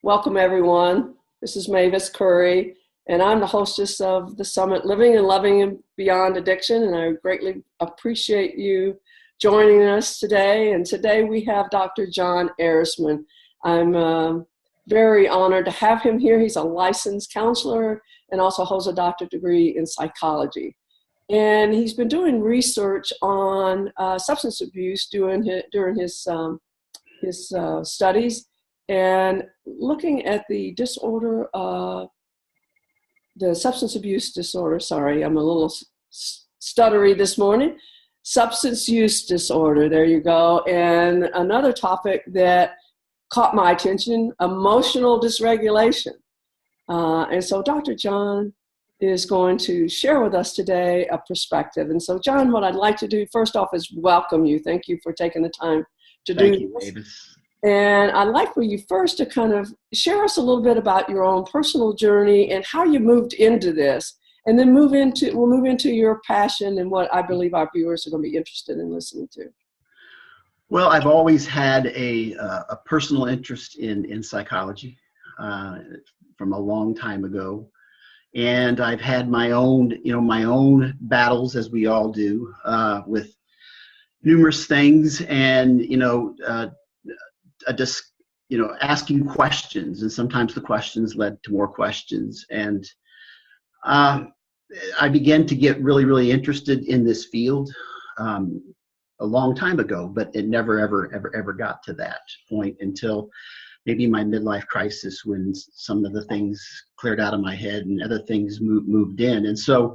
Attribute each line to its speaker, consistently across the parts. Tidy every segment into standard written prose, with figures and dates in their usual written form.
Speaker 1: Welcome, everyone. This is Mavis Curry, and I'm the hostess of the Summit Living and Loving Beyond Addiction, and I greatly appreciate you joining us today. And today we have Dr. John Airsman. I'm very honored to have him here. He's a licensed counselor and also holds a doctorate degree in psychology. And he's been doing research on substance abuse during his studies, and looking at the disorder, the substance abuse disorder. Sorry, I'm a little stuttery this morning. Substance use disorder, there you go. And another topic that caught my attention, emotional dysregulation. And so Dr. John is going to share with us today a perspective. And so, John, what I'd like to do first off is welcome you. Thank you for taking the time to do this.
Speaker 2: Thank you, Mavis.
Speaker 1: And I'd like for you first to kind of share us a little bit about your own personal journey and how you moved into this, and then we'll move into your passion and what I believe our viewers are going to be interested in listening to.
Speaker 2: Well, I've always had a personal interest in psychology from a long time ago, and I've had my own battles, as we all do, with numerous things, and asking questions, and sometimes the questions led to more questions, and I began to get really interested in this field a long time ago, but it never ever got to that point until maybe my midlife crisis, when some of the things cleared out of my head and other things moved in. And so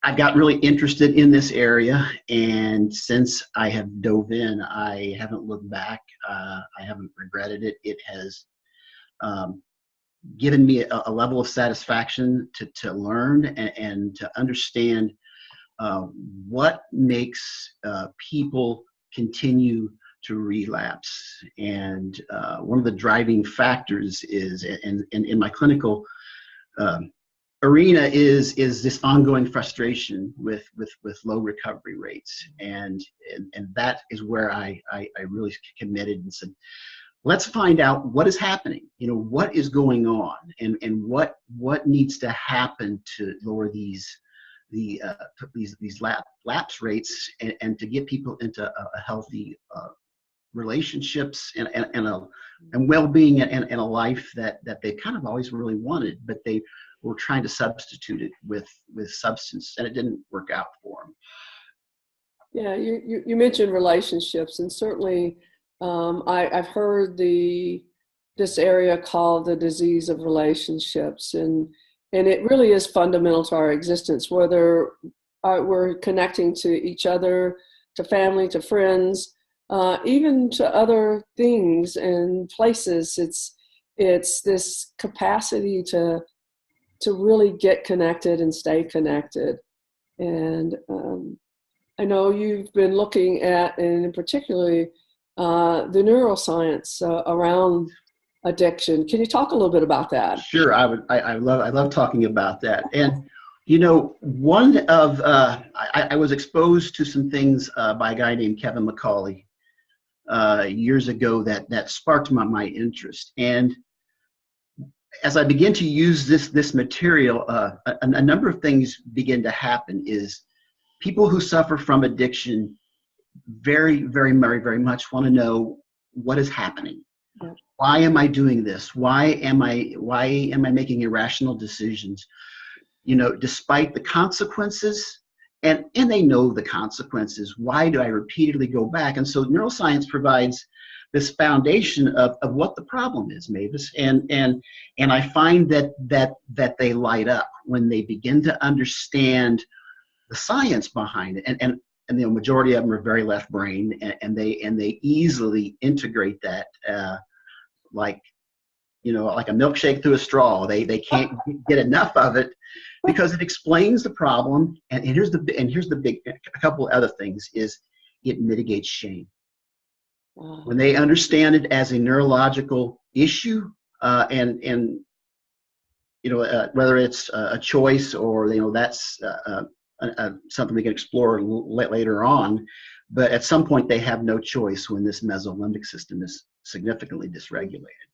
Speaker 2: I got really interested in this area, and since I have dove in, I haven't looked back. I haven't regretted it. It has given me a level of satisfaction to learn and to understand what makes people continue to relapse. And one of the driving factors is, in my clinical arena, is this ongoing frustration with low recovery rates, and that is where I really committed and said, let's find out what is happening, what is going on, and what needs to happen to lower these lapse rates, and to get people into a healthy relationships and well-being, and a life that they kind of always really wanted, but they were trying to substitute it with substance, and it didn't work out for them.
Speaker 1: Yeah, you mentioned relationships, and certainly I've heard this area called the disease of relationships, and it really is fundamental to our existence, whether we're connecting to each other, to family, to friends, even to other things and places. It's this capacity to really get connected and stay connected. And I know you've been looking at, and particularly the neuroscience around addiction. Can you talk a little bit about that?
Speaker 2: Sure, I love talking about that. And one of I was exposed to some things by a guy named Kevin McCauley years ago that sparked my interest. And as I begin to use this material, a number of things begin to happen. Is people who suffer from addiction very much want to know what is happening. Yeah. Why am I doing this? Why am I making irrational decisions? Despite the consequences, and they know the consequences. Why do I repeatedly go back? And so neuroscience provides this foundation of what the problem is, Mavis, and I find that they light up when they begin to understand the science behind it, and the majority of them are very left brain, and they easily integrate that like a milkshake through a straw. They can't get enough of it because it explains the problem, and here's the big, a couple of other things, is it mitigates shame. When they understand it as a neurological issue, and whether it's a choice or that's something we can explore later on, but at some point they have no choice when this mesolimbic system is significantly dysregulated.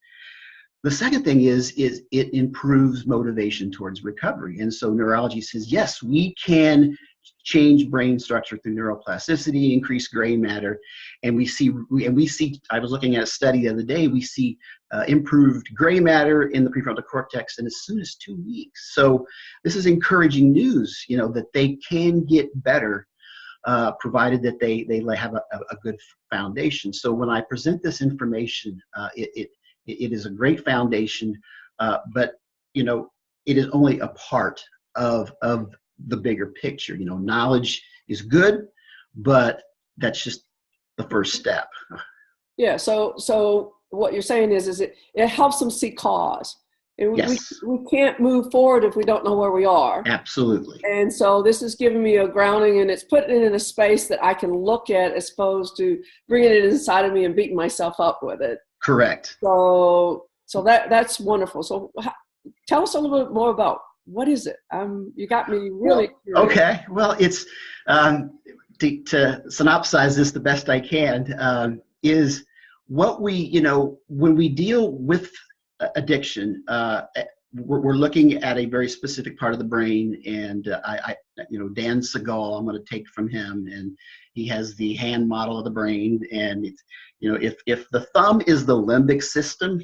Speaker 2: The second thing is it improves motivation towards recovery. And so neurology says, yes, we can change brain structure through neuroplasticity, increase gray matter. And we see, I was looking at a study the other day, we see improved gray matter in the prefrontal cortex in as soon as 2 weeks. So this is encouraging news, that they can get better, provided that they have a good foundation. So when I present this information, it is a great foundation, but it is only a part of the bigger picture. Knowledge is good, but that's just the first step.
Speaker 1: Yeah. So what you're saying is it helps them see cause. And
Speaker 2: Yes.
Speaker 1: we can't move forward if we don't know where we are.
Speaker 2: Absolutely.
Speaker 1: And so this is giving me a grounding, and it's putting it in a space that I can look at as opposed to bringing it inside of me and beating myself up with it.
Speaker 2: Correct.
Speaker 1: So that's wonderful. So tell us a little bit more about what is it? You got me really curious.
Speaker 2: Okay. Well, it's to synopsize this the best I can, is what we, when we deal with addiction, we're looking at a very specific part of the brain, and Dan Segal, I'm going to take from him, and he has the hand model of the brain, and it's, if the thumb is the limbic system,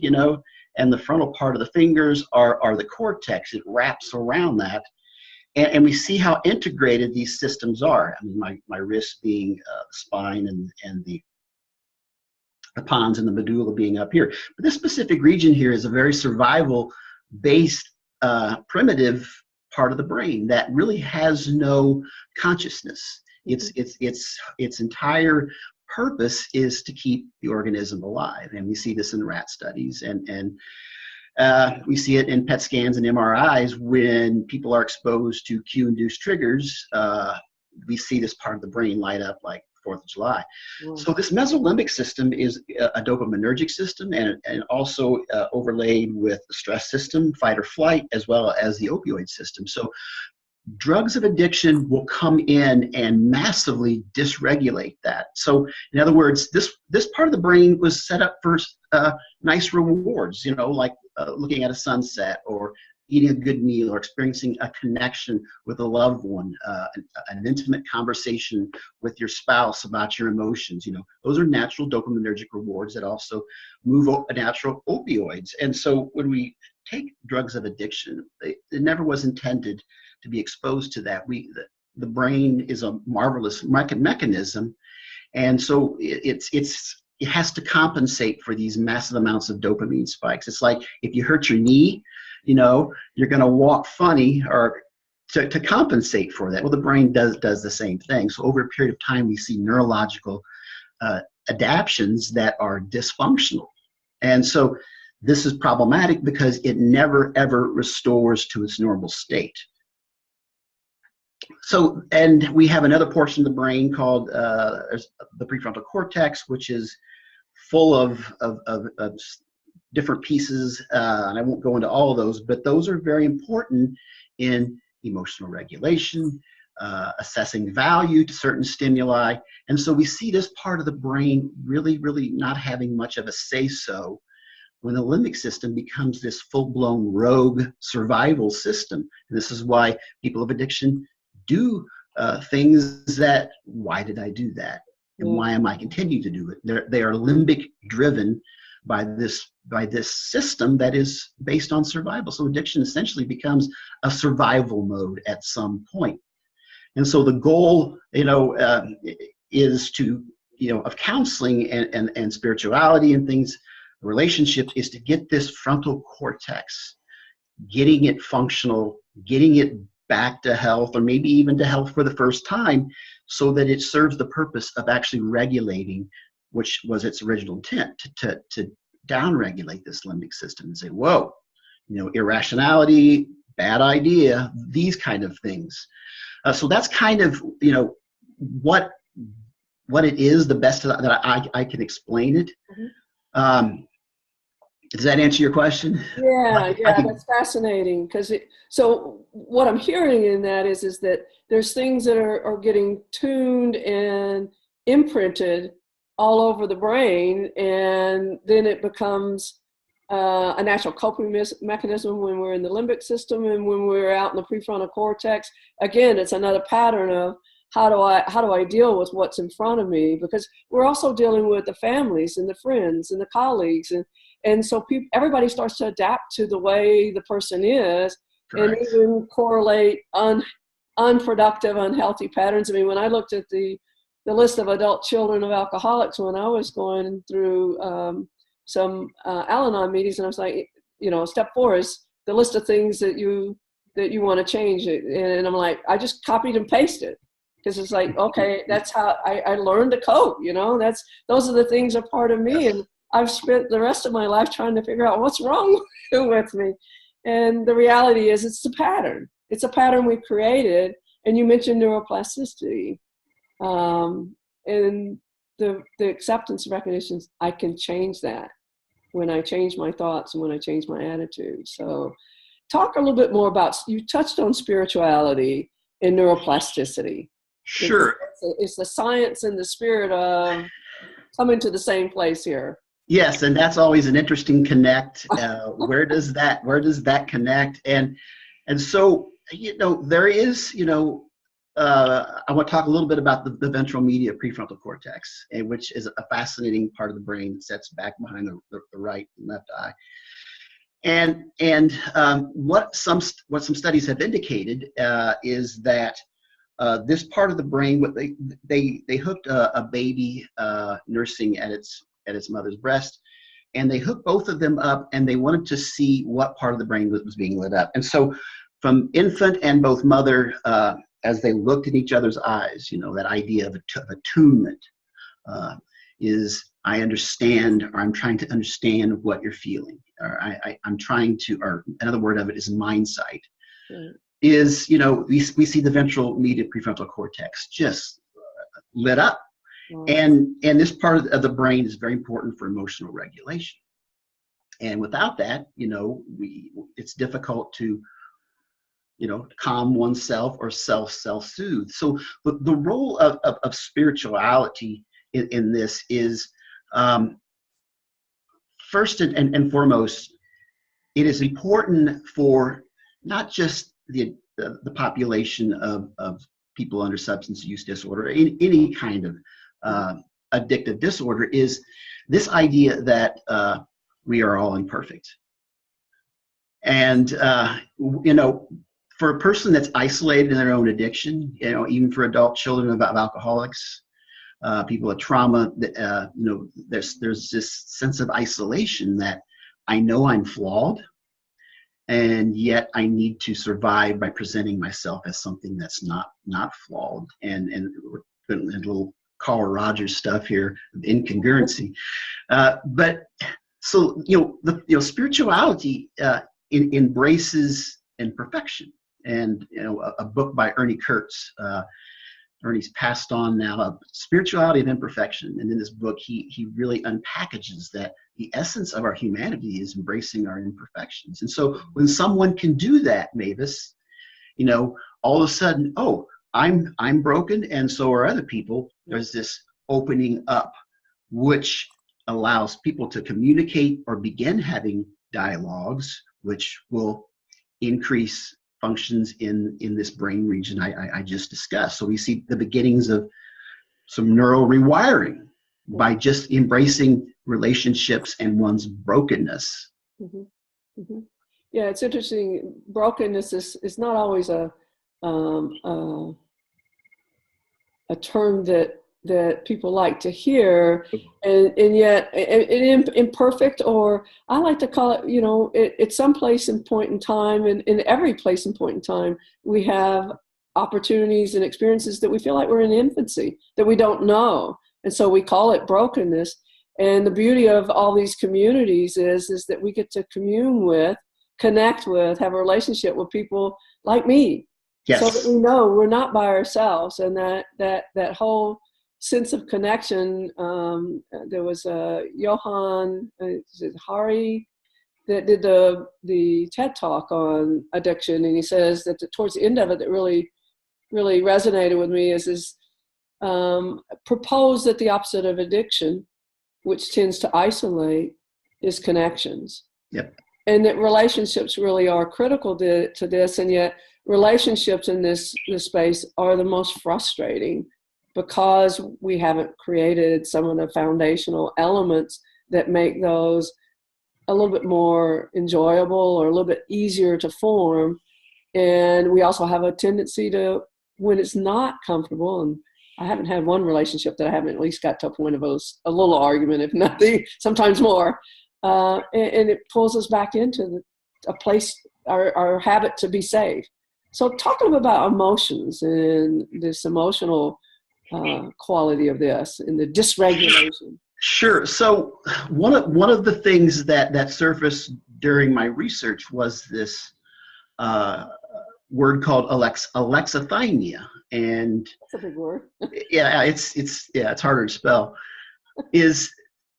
Speaker 2: and the frontal part of the fingers are the cortex, it wraps around that, and we see how integrated these systems are. I mean, my wrist being the spine, and the pons and the medulla being up here. But this specific region here is a very survival-based, primitive part of the brain that really has no consciousness. Its entire purpose is to keep the organism alive, and we see this in rat studies, and we see it in PET scans and MRIs when people are exposed to cue-induced triggers. We see this part of the brain light up like 4th of July. So this mesolimbic system is a dopaminergic system, and also overlaid with the stress system, fight or flight, as well as the opioid system. So drugs of addiction will come in and massively dysregulate that. So in other words, this part of the brain was set up for nice rewards, like looking at a sunset, or eating a good meal, or experiencing a connection with a loved one, an intimate conversation with your spouse about your emotions. Those are natural dopaminergic rewards that also move natural opioids. And so when we take drugs of addiction, it never was intended to be exposed to that. The brain is a marvelous mechanism, and so it has to compensate for these massive amounts of dopamine spikes. It's like if you hurt your knee, you're going to walk funny, or to compensate for that. Well, the brain does the same thing. So over a period of time, we see neurological adaptions that are dysfunctional. And so this is problematic because it never, ever restores to its normal state. So, and we have another portion of the brain called the prefrontal cortex, which is full of different pieces, and I won't go into all of those, but those are very important in emotional regulation, assessing value to certain stimuli. And so we see this part of the brain really, really not having much of a say-so when the limbic system becomes this full-blown rogue survival system. And this is why people of addiction do things that, why did I do that? And why am I continuing to do it? They are limbic driven by this system that is based on survival. So addiction essentially becomes a survival mode at some point. And so the goal, is to, of counseling and spirituality and things, relationship, is to get this frontal cortex, getting it functional, getting it back to health, or maybe even to health for the first time, so that it serves the purpose of actually regulating, which was its original intent, to downregulate this limbic system and say, whoa, irrationality, bad idea, these kind of things. So that's kind of, what it is, the best that I can explain it. Mm-hmm. Does that answer your question?
Speaker 1: Yeah, that's fascinating. So what I'm hearing in that is that there's things that are getting tuned and imprinted all over the brain, and then it becomes a natural coping mechanism when we're in the limbic system, and when we're out in the prefrontal cortex. Again, it's another pattern of how do I deal with what's in front of me, because we're also dealing with the families and the friends and the colleagues, and so everybody starts to adapt to the way the person is. Correct. And even correlate unproductive, unhealthy patterns. I mean, when I looked at the list of adult children of alcoholics when I was going through some Al-Anon meetings, and I was like, step 4 is the list of things that you want to change. And I'm like, I just copied and pasted, because it's like, okay, that's how I learned to cope. Those are the things that are part of me, and I've spent the rest of my life trying to figure out what's wrong with me. And the reality is, it's a pattern. It's a pattern we created. And you mentioned neuroplasticity, and the acceptance recognition. I can change that when I change my thoughts and when I change my attitude. So, talk a little bit more about. You touched on spirituality and neuroplasticity.
Speaker 2: Sure.
Speaker 1: It's the science and the spirit of coming to the same place here.
Speaker 2: Yes, and that's always an interesting connect. Where does that connect? And so, there is, I want to talk a little bit about the ventral media prefrontal cortex, which is a fascinating part of the brain that sits back behind the right and left eye. And what some studies have indicated is that this part of the brain, what they hooked a baby nursing at its mother's breast, and they hooked both of them up, and they wanted to see what part of the brain was being lit up. And so from infant and both mother, as they looked in each other's eyes, that idea of attunement is, I understand, or I'm trying to understand what you're feeling, or I'm trying to, or another word of it is mind sight. Right. Is, we see the ventral media prefrontal cortex just lit up. Wow. And this part of the brain is very important for emotional regulation. And without that, it's difficult to, calm oneself or self-soothe. So the role of spirituality in this is, first and foremost, it is important for not just the population of people under substance use disorder, any kind of addictive disorder, is this idea that we are all imperfect. And, for a person that's isolated in their own addiction, even for adult children of alcoholics, people with trauma, there's this sense of isolation that I know I'm flawed, and yet I need to survive by presenting myself as something that's not flawed. And we're putting a little Carl Rogers stuff here, incongruency. But so, spirituality embraces imperfection. And, a book by Ernie Kurtz, Ernie's passed on now, Spirituality of Imperfection. And in this book, he really unpackages that the essence of our humanity is embracing our imperfections. And so when someone can do that, Mavis, all of a sudden, oh, I'm broken, and so are other people. There's this opening up, which allows people to communicate or begin having dialogues, which will increase functions in this brain region I just discussed. So we see the beginnings of some neural rewiring by just embracing relationships and one's brokenness.
Speaker 1: Mm-hmm. Mm-hmm. Yeah, it's interesting. Brokenness is not always a term that people like to hear, and yet imperfect, or I like to call it, it's some place and point in time, and in every place and point in time, we have opportunities and experiences that we feel like we're in infancy, that we don't know. And so we call it brokenness. And the beauty of all these communities is that we get to commune with, connect with, have a relationship with people like me. Yes. So that we know we're not by ourselves, and that whole sense of connection. There was Johan Hari that did the TED Talk on addiction, and he says that towards the end of it, that really resonated with me is propose that the opposite of addiction, which tends to isolate, is connections.
Speaker 2: Yep.
Speaker 1: And that relationships really are critical to this, and yet relationships in this space are the most frustrating because we haven't created some of the foundational elements that make those a little bit more enjoyable or a little bit easier to form. And we also have a tendency to, when it's not comfortable, and I haven't had one relationship that I haven't at least got to a point of a little argument, if nothing, sometimes more. And it pulls us back into a place, our habit to be safe. So talk a little bit about emotions and this emotional quality of this and the dysregulation.
Speaker 2: Sure. So one of the things that surfaced during my research was this word called alexithymia, and
Speaker 1: that's a big word.
Speaker 2: yeah, it's harder to spell.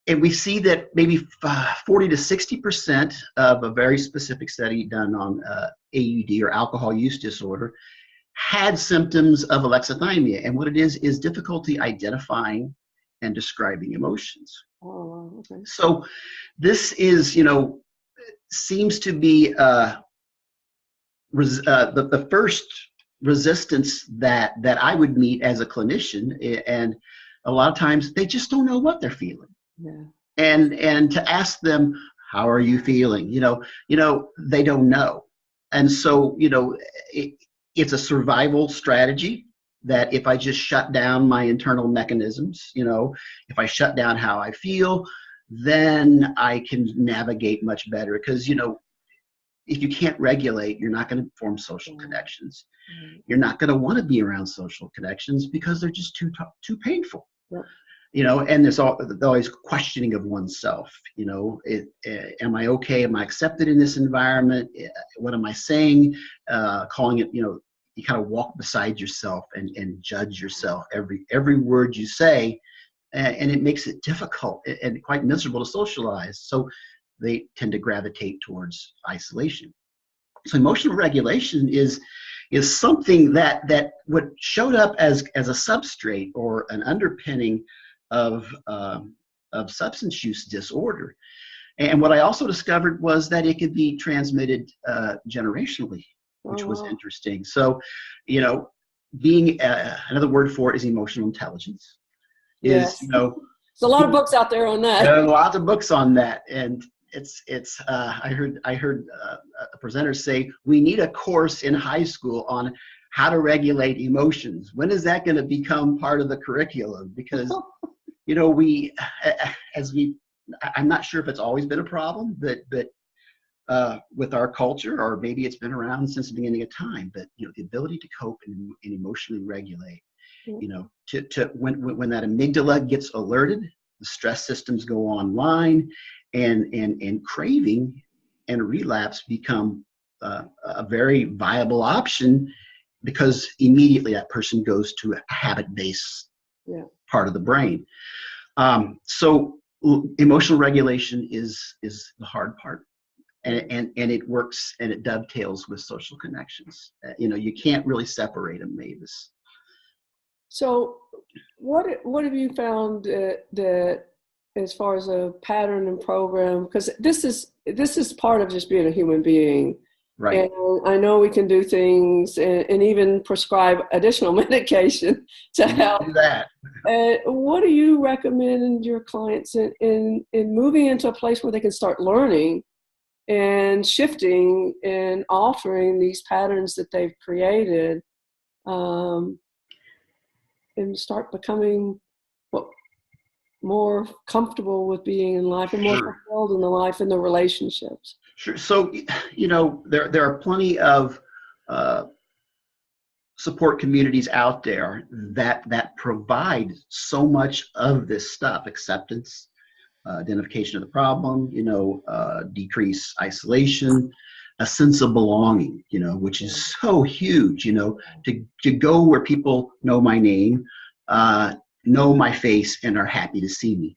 Speaker 2: And we see that maybe 40 to 60% of a very specific study done on AUD, or alcohol use disorder, had symptoms of alexithymia. And what it is difficulty identifying and describing emotions.
Speaker 1: Oh, okay.
Speaker 2: So this is, seems to be the first resistance that I would meet as a clinician. And a lot of times they just don't know what they're feeling.
Speaker 1: Yeah.
Speaker 2: And to ask them, how are you feeling? They don't know. And so, it's a survival strategy that if I just shut down my internal mechanisms, if I shut down how I feel, then I can navigate much better. Because, if you can't regulate, you're not going to form social connections. You're not going to want to be around social connections because they're just too painful. Yeah. And there's always questioning of oneself. Am I okay? Am I accepted in this environment? What am I saying? Calling it, you kind of walk beside yourself and judge yourself every word you say, and it makes it difficult and quite miserable to socialize. So they tend to gravitate towards isolation. So emotional regulation is something that what showed up as a substrate or an underpinning of substance use disorder. And what I also discovered was that it could be transmitted generationally, which was interesting. So, being another word for it is emotional intelligence.
Speaker 1: Yes. There's a lot of books out there on that.
Speaker 2: There are lots of books on that, and it's. I heard a presenter say we need a course in high school on how to regulate emotions. When is that going to become part of the curriculum? Because I'm not sure if it's always been a problem, but with our culture, or maybe it's been around since the beginning of time. But the ability to cope and emotionally regulate. To when that amygdala gets alerted, the stress systems go online, and craving and relapse become a very viable option, because immediately that person goes to a habit-based part of the brain. So emotional regulation is the hard part, and it works, and it dovetails with social connections. You can't really separate them, Mavis.
Speaker 1: So what have you found that as far as a pattern and program, because this is part of just being a human being.
Speaker 2: Right.
Speaker 1: And I know we can do things and even prescribe additional medication to help.
Speaker 2: Do that.
Speaker 1: What do you recommend your clients in moving into a place where they can start learning and shifting and altering these patterns that they've created, and start becoming more comfortable with being in life and more fulfilled in the life and the relationships?
Speaker 2: Sure. So, there are plenty of support communities out there that provide so much of this stuff: acceptance, identification of the problem, decrease isolation, a sense of belonging, which is so huge, to go where people know my name, know my face, and are happy to see me.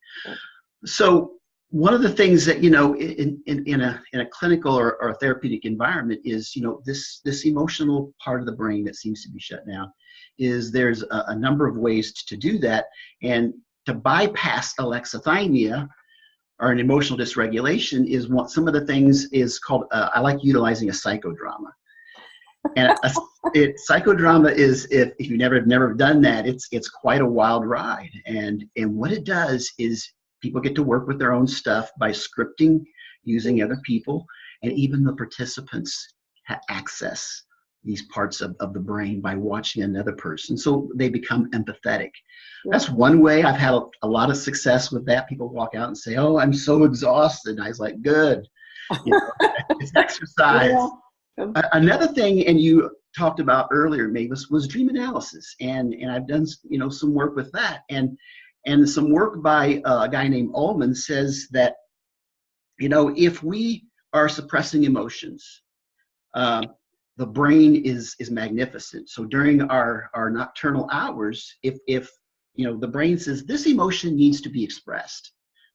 Speaker 2: So one of the things that, in a clinical or therapeutic environment is, this emotional part of the brain that seems to be shut down, is there's a number of ways to do that. And to bypass alexithymia, or an emotional dysregulation is some of the things is called, I like utilizing a psychodrama. And psychodrama is, if you never done that, it's quite a wild ride. And what it does is people get to work with their own stuff by scripting, using other people, and even the participants access these parts of the brain by watching another person. So they become empathetic. Yeah. That's one way. I've had a lot of success with that. People walk out and say, "Oh, I'm so exhausted." And I was like, "Good." You know, it's exercise. Yeah. Another thing, and you talked about earlier, Mavis, was dream analysis. And I've done, some work with that. And some work by a guy named Ullman says that, if we are suppressing emotions, the brain is magnificent. So during our nocturnal hours, if the brain says this emotion needs to be expressed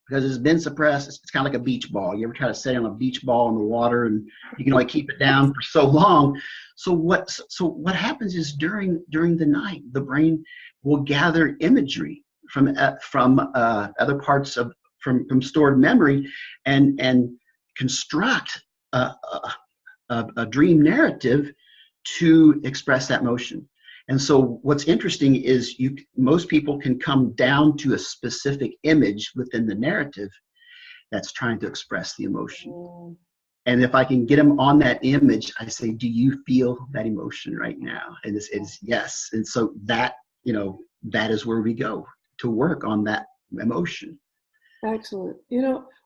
Speaker 2: because it's been suppressed, it's kind of like a beach ball. You ever try to set on a beach ball in the water and you can only keep it down for so long? So what happens is during the night, the brain will gather imagery from other parts from stored memory and construct a dream narrative to express that motion. And so what's interesting is most people can come down to a specific image within the narrative that's trying to express the emotion. Mm. And if I can get them on that image, I say, do you feel that emotion right now? And it's yes. And so that is where we go to work on that emotion.
Speaker 1: Excellent.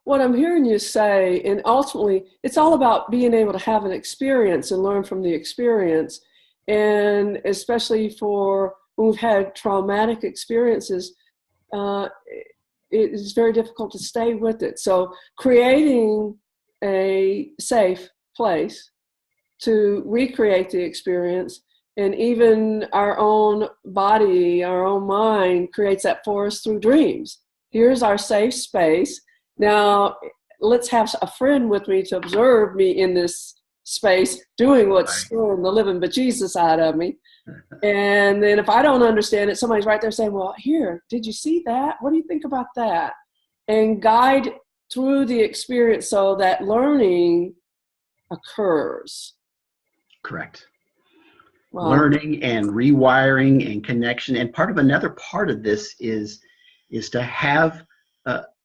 Speaker 1: What I'm hearing you say, and ultimately, it's all about being able to have an experience and learn from the experience. And especially for when we've had traumatic experiences, it is very difficult to stay with it. So creating a safe place to recreate the experience, and even our own body, our own mind creates that for us through dreams. Here's our safe space. Now, let's have a friend with me to observe me in this space doing what's scaring the living bejesus out of me. And then if I don't understand it, somebody's right there saying, well, here, did you see that? What do you think about that? And guide through the experience so that learning occurs.
Speaker 2: Correct.
Speaker 1: Wow.
Speaker 2: Learning and rewiring and connection. And another part of this is to have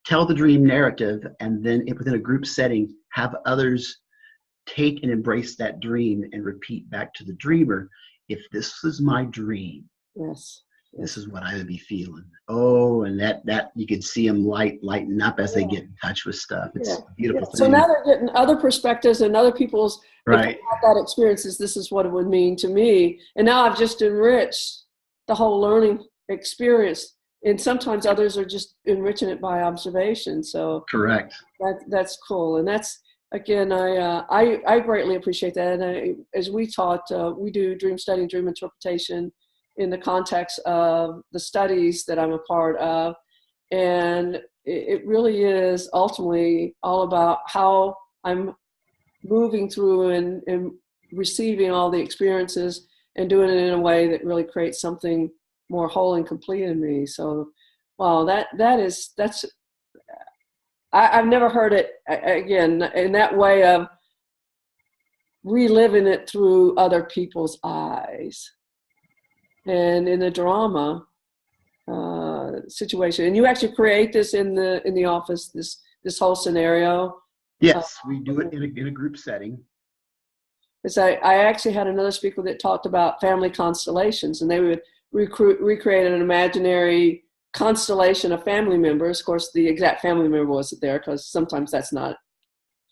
Speaker 2: tell the dream narrative, and then within a group setting, have others take and embrace that dream and repeat back to the dreamer, if this was my dream,
Speaker 1: yes,
Speaker 2: this is what I would be feeling. Oh, and that you can see them lighten up as they get in touch with stuff. It's a beautiful thing.
Speaker 1: So now they're getting other perspectives and other people's
Speaker 2: right.
Speaker 1: that experiences. This is what it would mean to me. And now I've just enriched the whole learning experience. And sometimes others are just enriching it by observation. So
Speaker 2: correct.
Speaker 1: That's cool. And that's, again, I greatly appreciate that. And as we taught, we do dream study and dream interpretation in the context of the studies that I'm a part of. And it really is ultimately all about how I'm moving through and receiving all the experiences and doing it in a way that really creates something more whole and complete in me. So, wow, that's I've never heard it again in that way of reliving it through other people's eyes and in a drama situation. And you actually create this in the office, this whole scenario.
Speaker 2: Yes, we do it in a group setting.
Speaker 1: Because I actually had another speaker that talked about family constellations, and they would recreate an imaginary constellation of family members. Of course, the exact family member wasn't there because sometimes that's not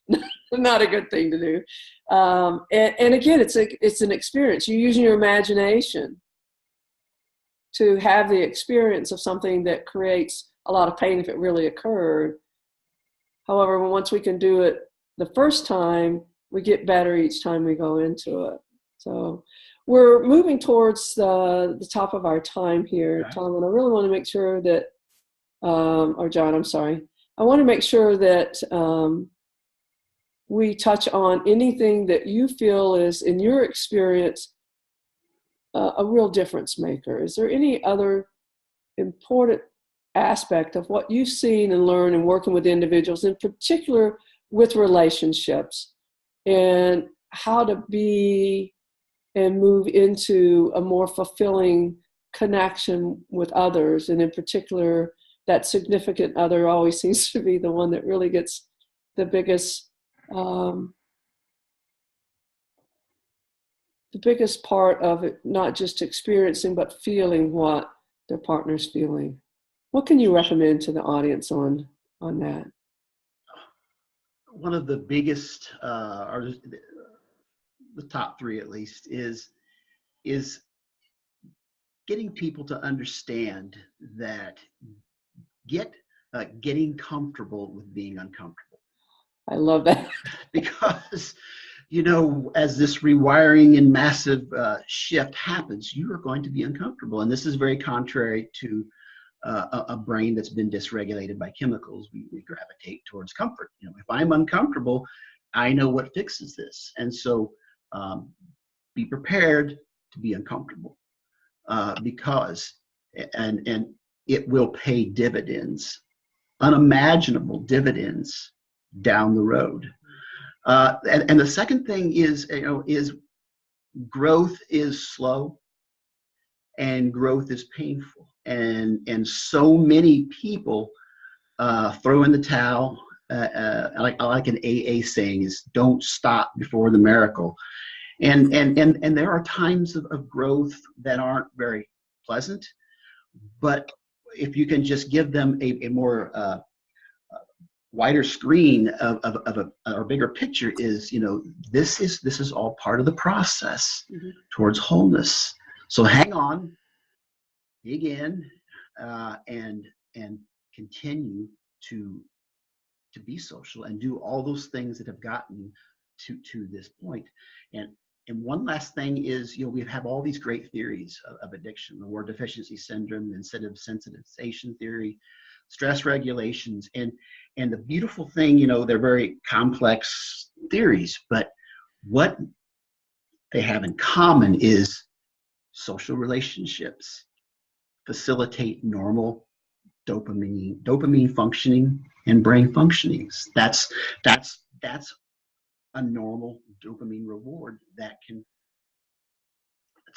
Speaker 1: a good thing to do. And again, it's an experience. You're using your imagination to have the experience of something that creates a lot of pain if it really occurred. However, once we can do it the first time, we get better each time we go into it. So we're moving towards the top of our time here, Tom, and I really want to make sure that, or John, I'm sorry. I want to make sure that we touch on anything that you feel is, in your experience, a real difference maker. Is there any other important aspect of what you've seen and learned in working with individuals, in particular with relationships, and how to be and move into a more fulfilling connection with others. And in particular, that significant other always seems to be the one that really gets the biggest part of it, not just experiencing, but feeling what their partner's feeling. What can you recommend to the audience on that?
Speaker 2: One of the biggest, or the top three at least, is getting people to understand that getting comfortable with being uncomfortable.
Speaker 1: I love that.
Speaker 2: Because, as this rewiring and massive shift happens, you are going to be uncomfortable. And this is very contrary to a brain that's been dysregulated by chemicals. We gravitate towards comfort. If I'm uncomfortable, I know what fixes this. And so be prepared to be uncomfortable because it will pay dividends, unimaginable dividends down the road. And the second thing is growth is slow and growth is painful. And so many people throw in the towel. I like an AA saying is don't stop before the miracle. And there are times of growth that aren't very pleasant, but if you can just give them a more wider screen of a bigger picture, is this is all part of the process towards wholeness. So hang on, dig in, and continue to be social and do all those things that have gotten to this point. And one last thing is, we have all these great theories of addiction: the reward deficiency syndrome, incentive sensitization theory, stress regulations, and the beautiful thing, they're very complex theories, but what they have in common is social relationships facilitate normal dopamine functioning and brain functionings. That's a normal dopamine reward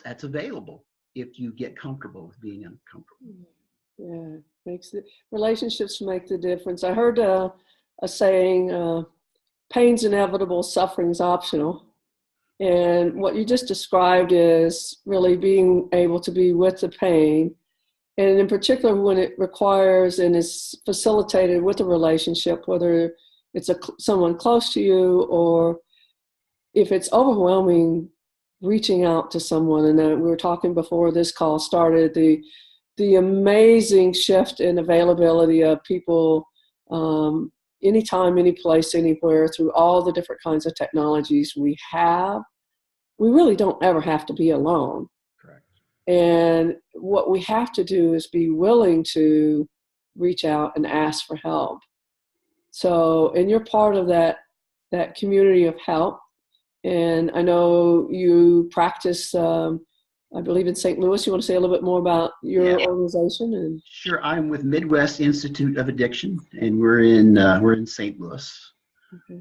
Speaker 2: that's available if you get comfortable with being uncomfortable.
Speaker 1: Yeah, relationships make the difference. I heard a saying, pain's inevitable, suffering's optional. And what you just described is really being able to be with the pain. And in particular, when it requires and is facilitated with a relationship, whether it's someone close to you, or if it's overwhelming, reaching out to someone. And we were talking before this call started, the amazing shift in availability of people anytime, any place, anywhere, through all the different kinds of technologies we have. We really don't ever have to be alone.
Speaker 2: Correct.
Speaker 1: And what we have to do is be willing to reach out and ask for help. So, and you're part of that community of help. And I know you practice, I believe, in St. Louis. You want to say a little bit more about your organization?
Speaker 2: Sure. I'm with Midwest Institute of Addiction, and we're in St. Louis. Okay.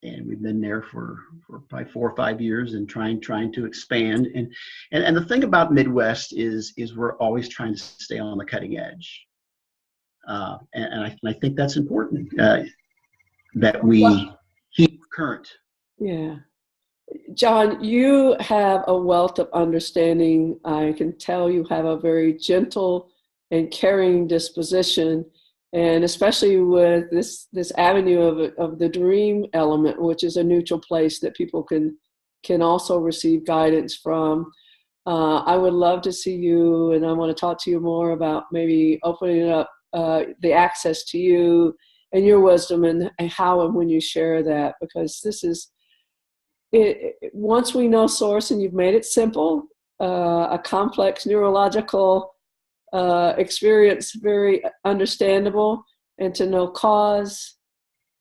Speaker 2: And we've been there for probably 4 or 5 years and trying to expand. And the thing about Midwest is we're always trying to stay on the cutting edge. And I think that's important, that we keep current.
Speaker 1: Yeah. John, you have a wealth of understanding. I can tell you have a very gentle and caring disposition, and especially with this avenue of the dream element, which is a neutral place that people can also receive guidance from. I would love to see you, and I want to talk to you more about maybe opening up the access to you and your wisdom, and how and when you share that, because this is once we know source, and you've made it simple, a complex neurological experience very understandable, and to know cause,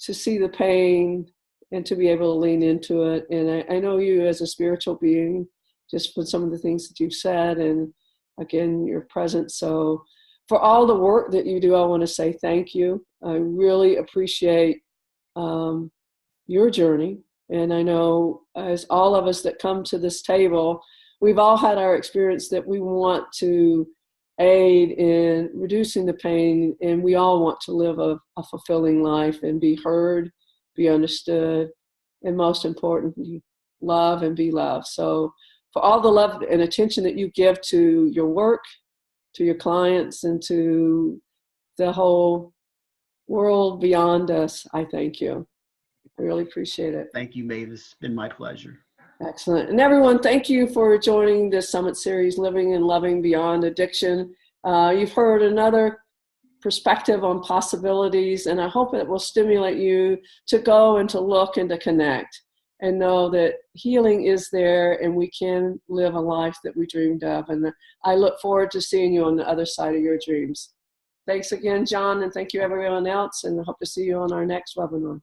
Speaker 1: to see the pain, and to be able to lean into it. And I know you as a spiritual being, just with some of the things that you've said, and again, your presence. So for all the work that you do, I want to say thank you. I really appreciate your journey. And I know as all of us that come to this table, we've all had our experience that we want to aid in reducing the pain, and we all want to live a fulfilling life and be heard, be understood, and most importantly, love and be loved. So for all the love and attention that you give to your work, to your clients, and to the whole world beyond us, I thank you. I really appreciate it.
Speaker 2: Thank you, Mavis. It's been my pleasure.
Speaker 1: Excellent. And everyone, thank you for joining this Summit Series, Living and Loving Beyond Addiction. You've heard another perspective on possibilities, and I hope it will stimulate you to go and to look and to connect and know that healing is there and we can live a life that we dreamed of. And I look forward to seeing you on the other side of your dreams. Thanks again, John, and thank you everyone else, and I hope to see you on our next webinar.